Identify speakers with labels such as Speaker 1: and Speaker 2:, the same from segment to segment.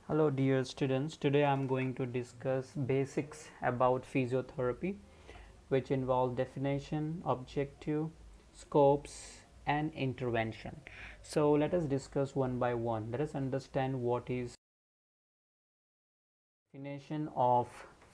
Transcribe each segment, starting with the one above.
Speaker 1: Hello dear students, today I am going to discuss basics about physiotherapy which involve definition, objective, scopes and intervention. So let us discuss one by one. Let us understand what is definition of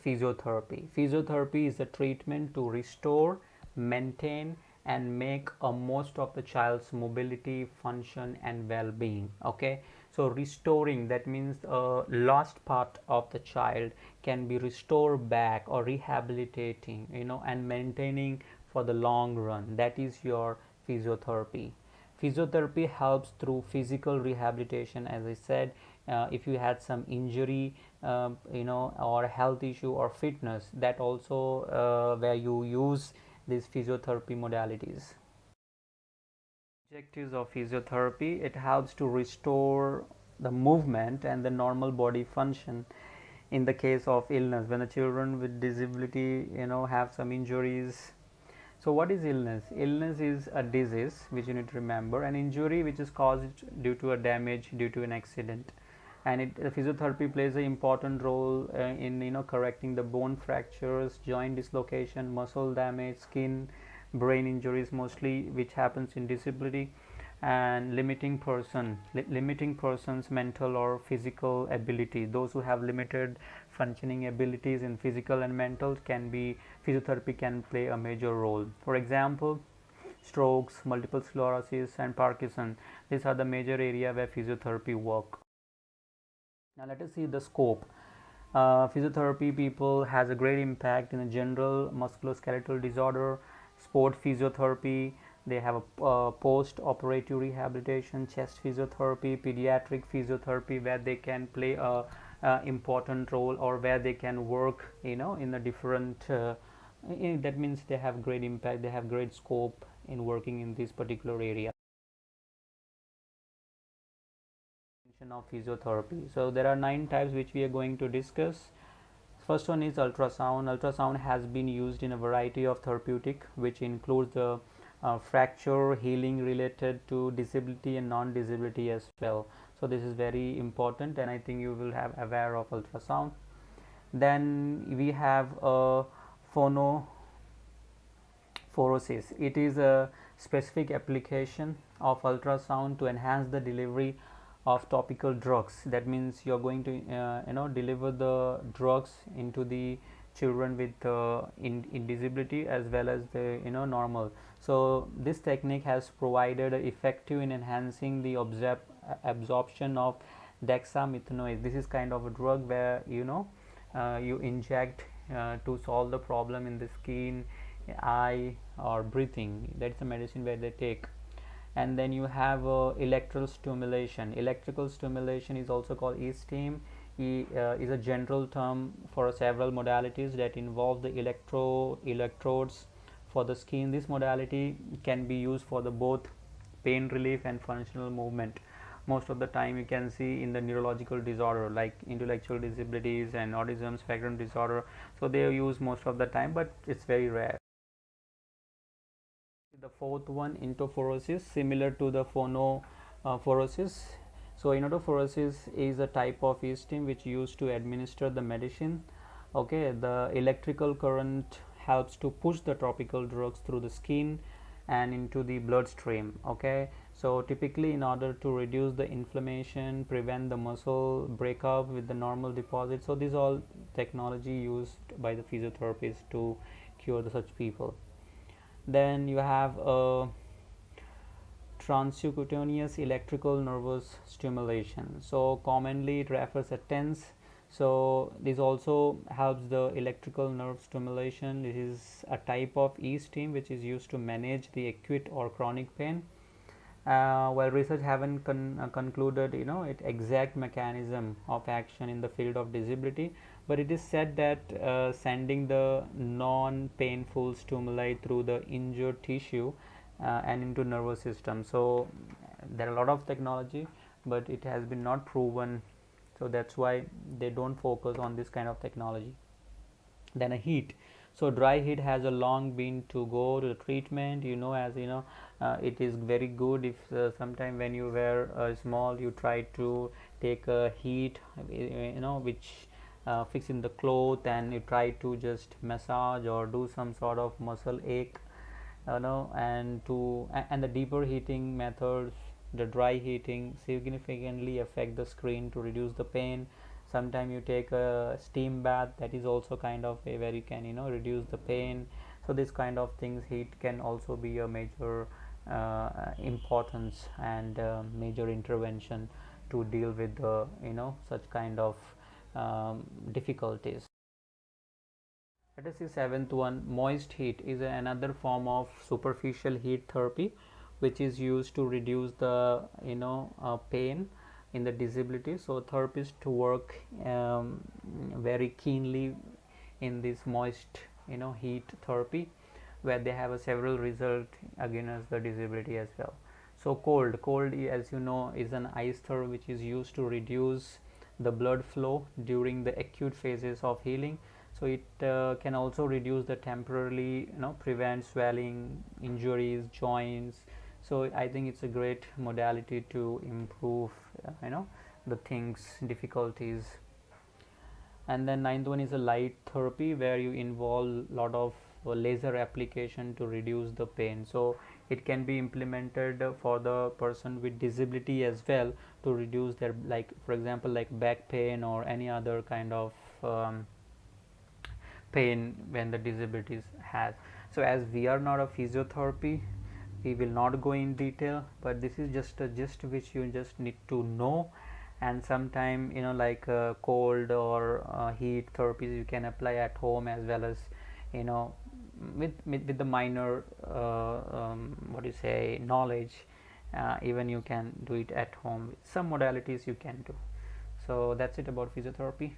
Speaker 1: physiotherapy. Physiotherapy is a treatment to restore, maintain and make a most of the child's mobility, function and well-being. Okay, so restoring, that means lost part of the child can be restored back, or rehabilitating, and maintaining for the long run. That is your physiotherapy. Physiotherapy helps through physical rehabilitation, as I said. If you had some injury, or health issue or fitness, that also where you use these physiotherapy modalities. Objectives of physiotherapy: it helps to restore the movement and the normal body function in the case of illness. When the children with disability have some injuries. So what is illness? Illness is a disease which you need to remember, an injury which is caused due to a damage due to an accident. And physiotherapy plays an important role in correcting the bone fractures, joint dislocation, muscle damage, skin, brain injuries mostly, which happens in disability, and limiting person's mental or physical ability. Those who have limited functioning abilities in physical and mental, can be physiotherapy can play a major role. For example, strokes, multiple sclerosis and Parkinson. These are the major area where physiotherapy work. Now let us see the scope. Physiotherapy people has a great impact in a general musculoskeletal disorder, sport physiotherapy. They have a post-operative rehabilitation, chest physiotherapy, pediatric physiotherapy, where they can play a important role, or where they can work, in a different. That means they have great impact. They have great scope in working in this particular area. Of physiotherapy. So there are 9 types which we are going to discuss. First one is ultrasound. Ultrasound has been used in a variety of therapeutic, which includes the fracture healing related to disability and non-disability as well. So this is very important, and I think you will have aware of ultrasound. Then we have phonophorosis. It is a specific application of ultrasound to enhance the delivery of topical drugs. That means you're going to deliver the drugs into the children with in disability as well as the normal. So this technique has provided effective in enhancing the absorption of dexamethasone. This is kind of a drug where you inject to solve the problem in the skin, eye or breathing. That's the medicine where they take. And then you have electrical stimulation. Electrical stimulation is also called e-steam. Is a general term for several modalities that involve the electrodes for the skin. This modality can be used for the both pain relief and functional movement. Most of the time you can see in the neurological disorder like intellectual disabilities and autism spectrum disorder, so they are used most of the time, but it's very rare. The fourth one, inotophorosis, similar to the phonophorosis. So inotophorosis is a type of e-steam which used to administer the medicine. Okay, the electrical current helps to push the topical drugs through the skin and into the bloodstream. Okay, so typically in order to reduce the inflammation, prevent the muscle breakup with the normal deposit. So these all technology used by the physiotherapists to cure such people. Then you have a transcutaneous electrical nervous stimulation. So commonly it refers as TENS. So this also helps the electrical nerve stimulation. This is a type of e-steam which is used to manage the acute or chronic pain. While research haven't concluded its exact mechanism of action in the field of disability, but it is said that sending the non-painful stimuli through the injured tissue and into nervous system. So there are a lot of technology, but it has been not proven, so that's why they don't focus on this kind of technology. Then a heat. So dry heat has a long been to go to the treatment, as it is very good if sometime when you were small you try to take a heat, which fix in the cloth, and you try to just massage or do some sort of muscle ache, and the deeper heating methods, the dry heating significantly affect the screen to reduce the pain. Sometimes you take a steam bath, that is also kind of a where you can reduce the pain. So this kind of things, heat can also be a major importance and major intervention to deal with the such kind of difficulties. Let us see seventh one. Moist heat is another form of superficial heat therapy, which is used to reduce the pain in the disability. So therapists work very keenly in this moist heat therapy, where they have a several result against the disability as well. So cold, as you know, is an ice therapy which is used to reduce the blood flow during the acute phases of healing. So it can also reduce the temporarily prevent swelling, injuries, joints. So I think it's a great modality to improve the things, difficulties. And then ninth one is a light therapy, where you involve lot of laser application to reduce the pain. So it can be implemented for the person with disability as well, to reduce their, like for example, like back pain or any other kind of pain when the disabilities has. So as we are not a physiotherapy, we will not go in detail, but this is just a gist which you just need to know. And sometime like cold or heat therapies you can apply at home, as well as with the minor what do you say knowledge, even you can do it at home. Some modalities you can do. So that's it about physiotherapy.